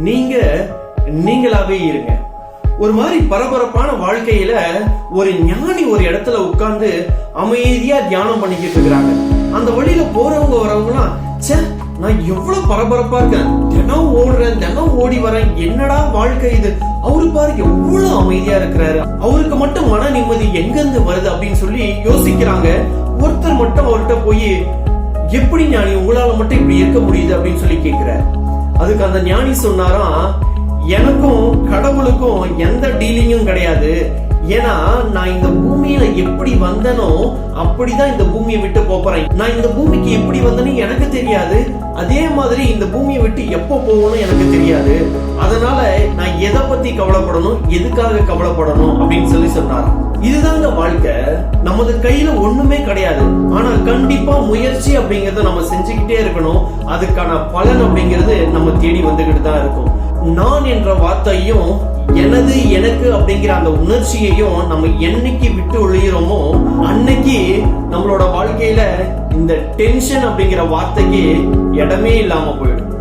நீங்க நீங்களாவே இருங்க. ஒரு மாதிரி பரபரப்பான வாழ்க்கையில ஒரு ஞானி ஒரு இடத்துல உட்கார்ந்து அமைதியா தியானம் பண்ணிக்கிட்டு இருக்கிறாங்க. அந்த வழியில போறவங்க வரவங்கலாம், ச்சே நான் எவ்வளவு பரபரப்பா இருக்கேன், தினம் ஓடுறேன், தினம் ஓடி வரேன், என்னடா வாழ்க்கை இது. அவரு பாரு எவ்வளவு அமைதியா இருக்கிறாரு, அவருக்கு மட்டும் மன நிம்மதி எங்க இருந்து வருது அப்படின்னு சொல்லி யோசிக்கிறாங்க. ஒருத்தர் மட்டும் அவர்கிட்ட போய், எப்படி ஞானி உங்களால மட்டும் இப்படி இருக்க முடியுது அப்படின்னு சொல்லி கேட்கிறார். அதுக்கு அந்த ஞானி சொன்னாராம், எனக்கும் கடவுளுக்கும் எந்த டீலிங்கும் கிடையாது. ஏன்னா நான் இந்த பூமியில எப்படி வந்தனோ அப்படிதான் இந்த பூமியை விட்டு போறேன். நான் இந்த பூமிக்கு எப்படி வந்தனே எனக்கு தெரியாது, அதே மாதிரி இந்த பூமியை விட்டு எப்போ போகணும் எனக்கு தெரியாது. அதனால நான் எதை பத்தி கவலைப்படணும், எதுக்காக கவலைப்படணும் அப்படின்னு சொல்லி சொன்னாராம். இதுதாங்க வாழ்க்கை. நமது கையில ஒண்ணுமே கிடையாது, ஆனா கண்டிப்பா முயற்சி அப்படிங்கறத நம்ம செஞ்சுக்கிட்டே இருக்கணும். அதுக்கான பலன் அப்படிங்கிறது நம்ம தேடி வந்துகிட்டு தான் இருக்கும். நான் என்ற வார்த்தையும் எனது எனக்கு அப்படிங்கிற அந்த உணர்ச்சியையும் நம்ம என்னைக்கு விட்டு ஒழிகிறோமோ அன்னைக்கு நம்மளோட வாழ்க்கையில இந்த டென்ஷன் அப்படிங்கிற வார்த்தைக்கு இடமே இல்லாம போயிடும்.